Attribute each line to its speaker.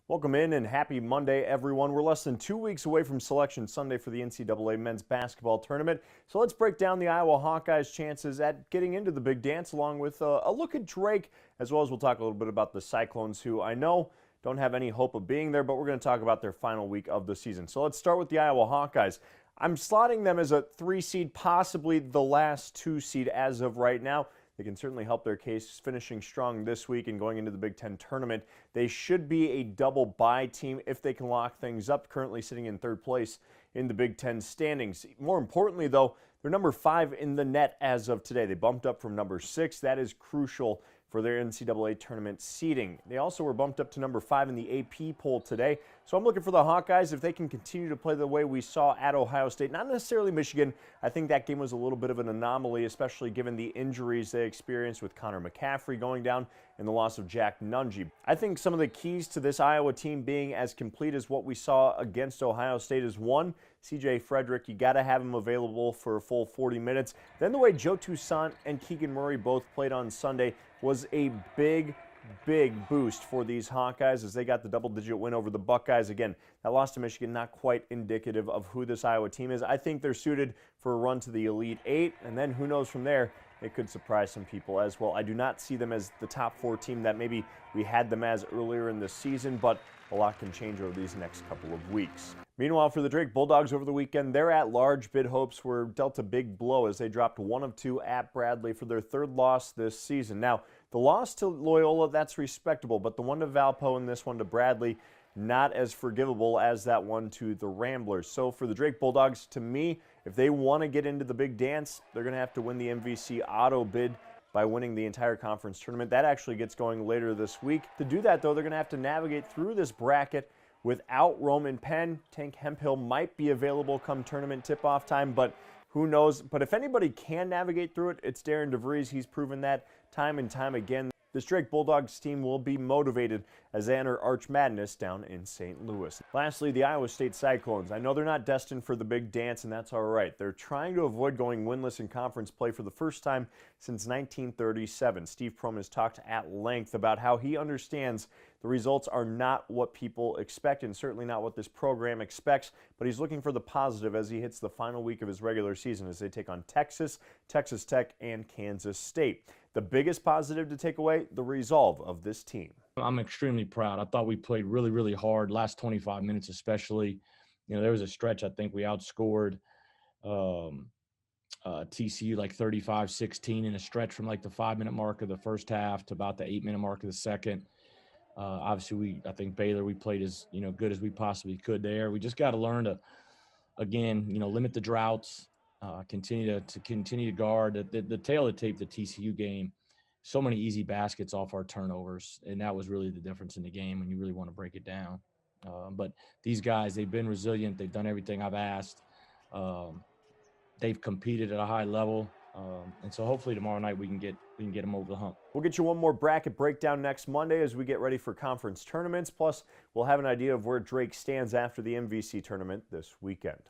Speaker 1: Welcome in and happy Monday, everyone. We're less than 2 weeks away from Selection Sunday for the NCAA men's basketball tournament. So let's break down the Iowa Hawkeyes' chances at getting into the big dance, along with a look at Drake, as well as we'll talk a little bit about the Cyclones, who I know don't have any hope of being there, but we're going to talk about their final week of the season. So let's start with the Iowa Hawkeyes. I'm slotting them as a 3 seed, possibly the last 2 seed as of right now. They can certainly help their case finishing strong this week and going into the Big Ten tournament. They should be a double bye team if they can lock things up, currently sitting in 3rd place in the Big Ten standings. More importantly, though, they're number 5 in the net as of today. They bumped up from number 6. That is crucial for their NCAA tournament seeding. They also were bumped up to number 5 in the AP poll today. So I'm looking for the Hawkeyes, if they can continue to play the way we saw at Ohio State, not necessarily Michigan. I think that game was a little bit of an anomaly, especially given the injuries they experienced with Connor McCaffrey going down and the loss of Jack Nunge. I think some of the keys to this Iowa team being as complete as what we saw against Ohio State is, 1, C.J. Frederick. You got to have him available for a full 40 minutes. Then the way Joe Toussaint and Keegan Murray both played on Sunday was a big boost for these Hawkeyes as they got the double-digit win over the Buckeyes. Again, that loss to Michigan not quite indicative of who this Iowa team is. I think they're suited for a run to the Elite Eight, and then who knows from there, it could surprise some people as well. I do not see them as the top 4 team that maybe we had them as earlier in the season, but a lot can change over these next couple of weeks. Meanwhile, for the Drake Bulldogs over the weekend, their at-large bid hopes were dealt a big blow as they dropped 1 of 2 at Bradley for their 3rd loss this season. Now, the loss to Loyola, that's respectable, but the one to Valpo and this one to Bradley, not as forgivable as that one to the Ramblers. So for the Drake Bulldogs, to me, if they want to get into the big dance, they're going to have to win the MVC auto bid by winning the entire conference tournament. That actually gets going later this week. To do that, though, they're going to have to navigate through this bracket without Roman Penn. Tank Hemphill might be available come tournament tip-off time, but who knows? But if anybody can navigate through it, it's Darren DeVries. He's proven that time and time again. This Drake Bulldogs team will be motivated as they enter Arch Madness down in St. Louis. Lastly, the Iowa State Cyclones. I know they're not destined for the big dance, and that's all right. They're trying to avoid going winless in conference play for the first time since 1937. Steve Prohm has talked at length about how he understands the results are not what people expect, and certainly not what this program expects, but he's looking for the positive as he hits the final week of his regular season as they take on Texas, Texas Tech, and Kansas State. The biggest positive to take away, the resolve of this team.
Speaker 2: I'm extremely proud. I thought we played really hard, last 25 minutes especially. You know, there was a stretch I think we outscored TCU like 35-16 in a stretch from like the 5-minute mark of the first half to about the 8-minute mark of the second. Obviously, I think Baylor, we played as good as we possibly could there. We just got to learn to, again, limit the droughts, continue to guard. The tail of the tape, the TCU game, so many easy baskets off our turnovers, and that was really the difference in the game when you really want to break it down. But these guys, they've been resilient. They've done everything I've asked. They've competed at a high level. And so hopefully tomorrow night we can get them over the hump.
Speaker 1: We'll get you one more bracket breakdown next Monday as we get ready for conference tournaments. Plus, we'll have an idea of where Drake stands after the MVC tournament this weekend.